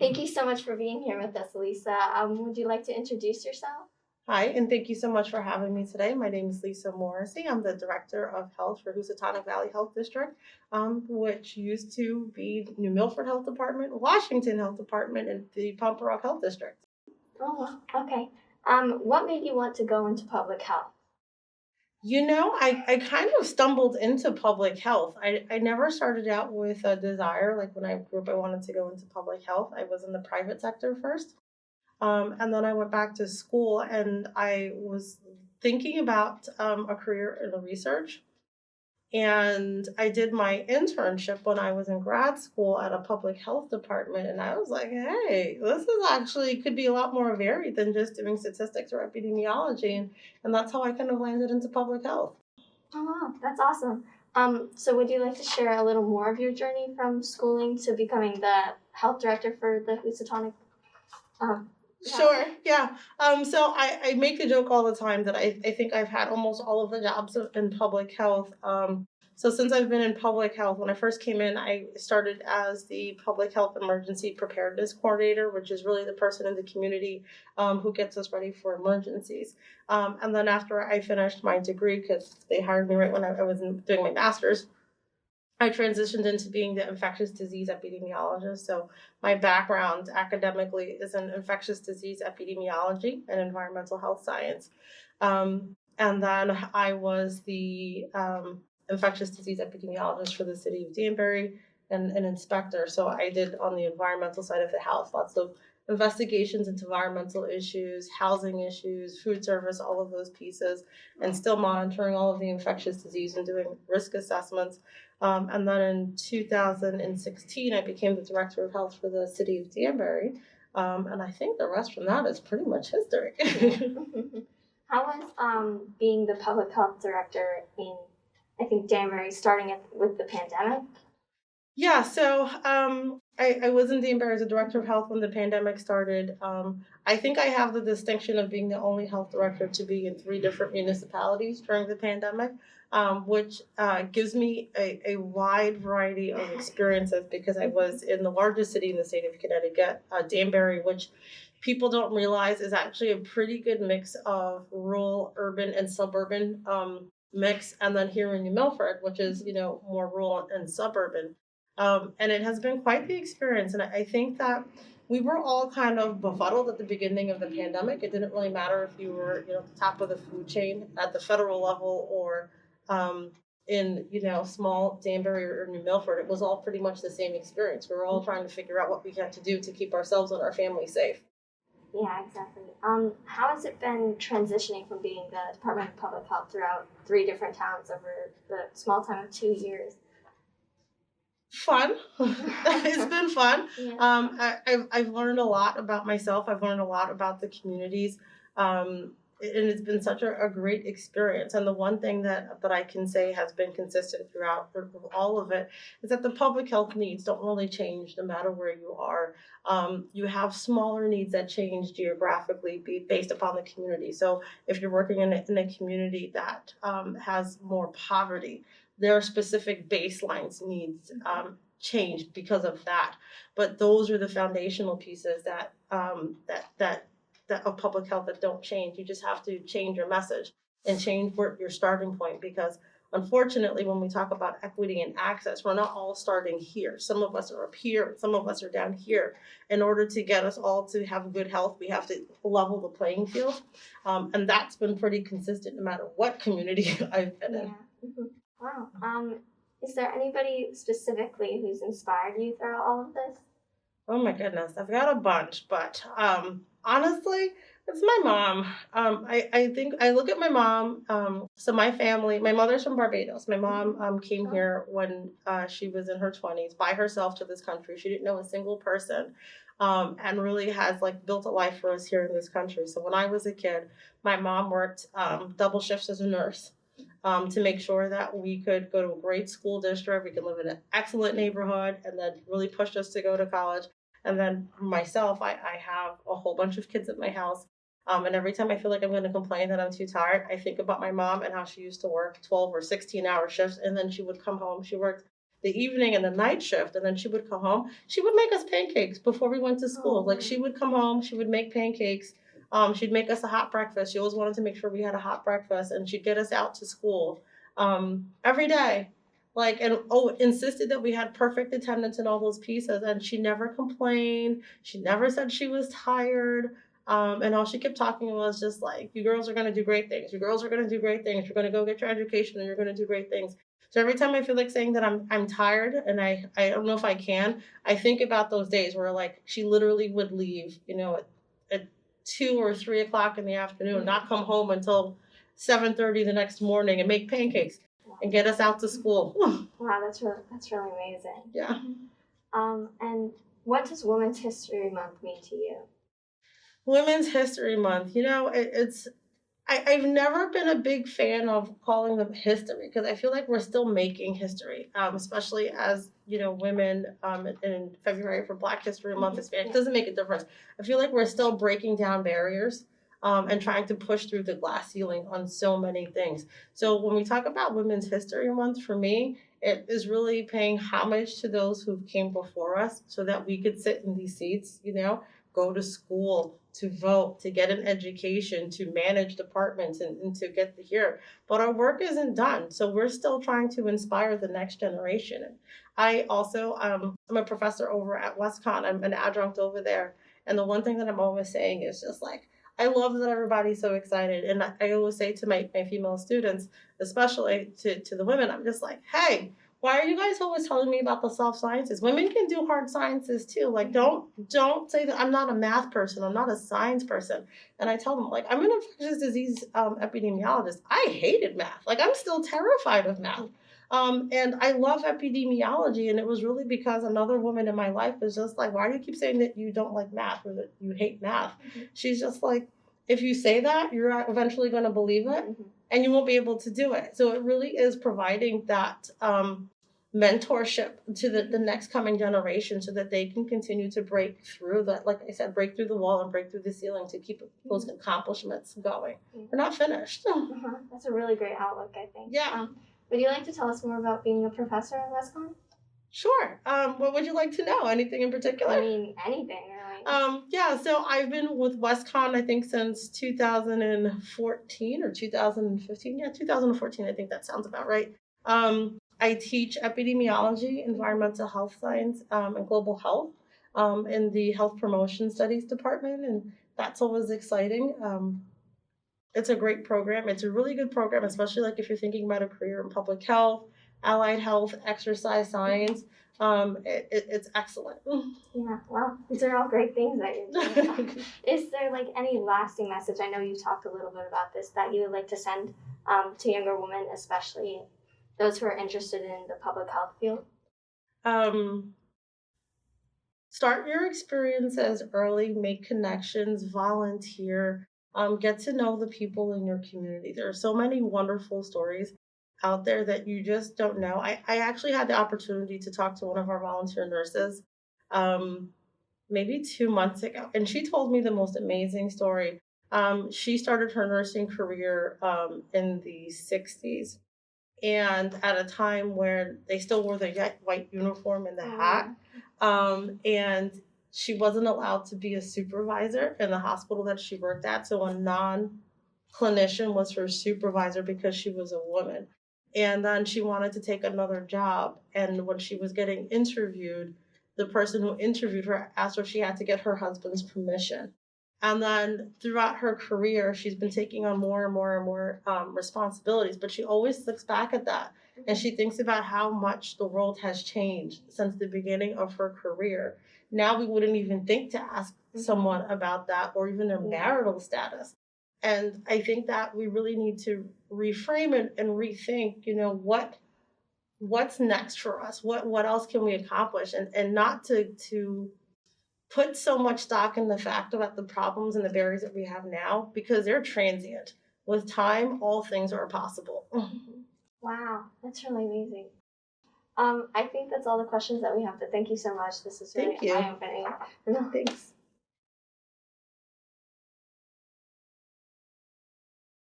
Thank you so much for being here with us, Lisa. Would you like to introduce yourself? Hi, and thank you so much for having me today. My name is Lisa Morrissey. I'm the Director of Health for Housatonic Valley Health District, which used to be New Milford Health Department, Washington Health Department, and the Pomper Rock Health District. Oh, wow. Okay. What made you want to go into public health? I kind of stumbled into public health. I never started out with a desire. Like when I grew up, I wanted to go into public health. I was in the private sector first. And then I went back to school and I was thinking about a career in the research. And I did my internship when I was in grad school at a public health department. And I was like, hey, this is actually could be a lot more varied than just doing statistics or epidemiology. And that's how I kind of landed into public health. Oh, wow. That's awesome. So would you like to share a little more of your journey from schooling to becoming the health director for the Housatonic Sure. Valley? Yeah. So I make the joke all the time that I think I've had almost all of the jobs in public health. So since I've been in public health, when I first came in, I started as the public health emergency preparedness coordinator, which is really the person in the community who gets us ready for emergencies. And then after I finished my degree, because they hired me right when I was doing my master's, I transitioned into being the infectious disease epidemiologist. So my background academically is in infectious disease epidemiology and environmental health science. And then I was the infectious disease epidemiologist for the city of Danbury and an inspector. So I did on the environmental side of the house lots of investigations into environmental issues, housing issues, food service, all of those pieces, and still monitoring all of the infectious disease and doing risk assessments. And then in 2016, I became the director of health for the city of Danbury. And I think the rest from that is pretty much history. How was being the public health director in, I think, Danbury, starting with the pandemic? Yeah, so I was in Danbury as a director of health when the pandemic started. I think I have the distinction of being the only health director to be in three different municipalities during the pandemic, which gives me a wide variety of experiences because I was in the largest city in the state of Connecticut, Danbury, which people don't realize is actually a pretty good mix of rural, urban, and suburban mix. And then here in New Milford, which is, more rural and suburban. And it has been quite the experience. And I think that we were all kind of befuddled at the beginning of the pandemic. It didn't really matter if you were, at the top of the food chain at the federal level or in, small Danbury or New Milford. It was all pretty much the same experience. We were all trying to figure out what we had to do to keep ourselves and our family safe. Yeah, exactly. How has it been transitioning from being the Department of Public Health throughout three different towns over the small time of 2 years? Fun. It's been fun. Yeah. I've learned a lot about myself. I've learned a lot about the communities. And it's been such a great experience. And the one thing that I can say has been consistent throughout all of it is that the public health needs don't really change no matter where you are. You have smaller needs that change geographically based upon the community. So if you're working in a community that has more poverty, their specific baselines needs change because of that. But those are the foundational pieces that of public health that don't change. You just have to change your message and change your starting point because unfortunately when we talk about equity and access, we're not all starting here. Some of us are up here, some of us are down here. In order to get us all to have good health, we have to level the playing field. And that's been pretty consistent no matter what community I've been in. Yeah. Mhm. Wow. Is there anybody specifically who's inspired you throughout all of this? Oh my goodness, I've got a bunch, but honestly, it's my mom. I think I look at my mom. So my family, my mother's from Barbados. My mom came Oh, here when she was in her 20s by herself to this country. She didn't know a single person, and really has like built a life for us here in this country. So when I was a kid, my mom worked double shifts as a nurse to make sure that we could go to a great school district, we could live in an excellent neighborhood, and then really pushed us to go to college. And then myself, I have a whole bunch of kids at my house. And every time I feel like I'm going to complain that I'm too tired, I think about my mom and how she used to work 12 or 16-hour shifts. And then she would come home. She worked the evening and the night shift, and then she would come home. She would make us pancakes before we went to school. Like, she would come home, she would make pancakes. She'd make us a hot breakfast. She always wanted to make sure we had a hot breakfast, and she'd get us out to school every day. Like, and insisted that we had perfect attendance in all those pieces. And she never complained. She never said she was tired. And all she kept talking was just like, you girls are going to do great things. You girls are going to do great things. You're going to go get your education and you're going to do great things. So every time I feel like saying that I'm tired and I don't know if I can, I think about those days where like she literally would leave, at 2 or 3 o'clock in the afternoon, not come home until 7:30 the next morning and make pancakes and get us out to school. Wow, that's really amazing. Yeah. And what does Women's History Month mean to you? Women's History Month, I've never been a big fan of calling them history because I feel like we're still making history, especially as, women in February for Black History Month. It doesn't make a difference. I feel like we're still breaking down barriers and trying to push through the glass ceiling on so many things. So when we talk about Women's History Month, for me, it is really paying homage to those who came before us so that we could sit in these seats, go to school, to vote, to get an education, to manage departments, and to get to here. But our work isn't done. So we're still trying to inspire the next generation. And I also, I'm a professor over at WestCon. I'm an adjunct over there. And the one thing that I'm always saying is just like, I love that everybody's so excited. And I always say to my female students, especially to the women, I'm just like, hey, why are you guys always telling me about the soft sciences? Women can do hard sciences too. Like, don't say that I'm not a math person. I'm not a science person. And I tell them, like, I'm an infectious disease epidemiologist. I hated math. Like, I'm still terrified of math. And I love epidemiology. And it was really because another woman in my life was just like, why do you keep saying that you don't like math or that you hate math? Mm-hmm. She's just like, if you say that, you're eventually going to believe it. Mm-hmm. And you won't be able to do it. So it really is providing that mentorship to the next coming generation so that they can continue to break through that, like I said, break through the wall and break through the ceiling to keep those accomplishments going. We're not finished. That's a really great outlook, I think. Yeah. Would you like to tell us more about being a professor at WestCon? Sure. What would you like to know? Anything in particular? I mean, anything, really. Yeah, so I've been with WestCon, I think, since 2014 or 2015. Yeah, 2014, I think that sounds about right. I teach epidemiology, environmental health science, and global health in the health promotion studies department, and that's always exciting. It's a great program. It's a really good program, especially like if you're thinking about a career in public health, allied health, exercise science. It's excellent. Yeah, well, these are all great things that you're doing. Is there like any lasting message? I know you talked a little bit about this that you would like to send to younger women, especially those who are interested in the public health field? Start your experiences early, make connections, volunteer, get to know the people in your community. There are so many wonderful stories out there that you just don't know. I actually had the opportunity to talk to one of our volunteer nurses maybe 2 months ago, and she told me the most amazing story. She started her nursing career in the 60s, and at a time where they still wore the white uniform and the hat. And she wasn't allowed to be a supervisor in the hospital that she worked at. So a non-clinician was her supervisor because she was a woman. And then she wanted to take another job. And when she was getting interviewed, the person who interviewed her asked her if she had to get her husband's permission. And then throughout her career, she's been taking on more and more and more responsibilities. But she always looks back at that and she thinks about how much the world has changed since the beginning of her career. Now we wouldn't even think to ask someone about that or even their marital status. And I think that we really need to reframe it and rethink, what's next for us? What else can we accomplish? And not to put so much stock in the fact about the problems and the barriers that we have now because they're transient. With time, all things are possible. Wow, that's really amazing. I think that's all the questions that we have, but thank you so much. This is really eye-opening. Thanks.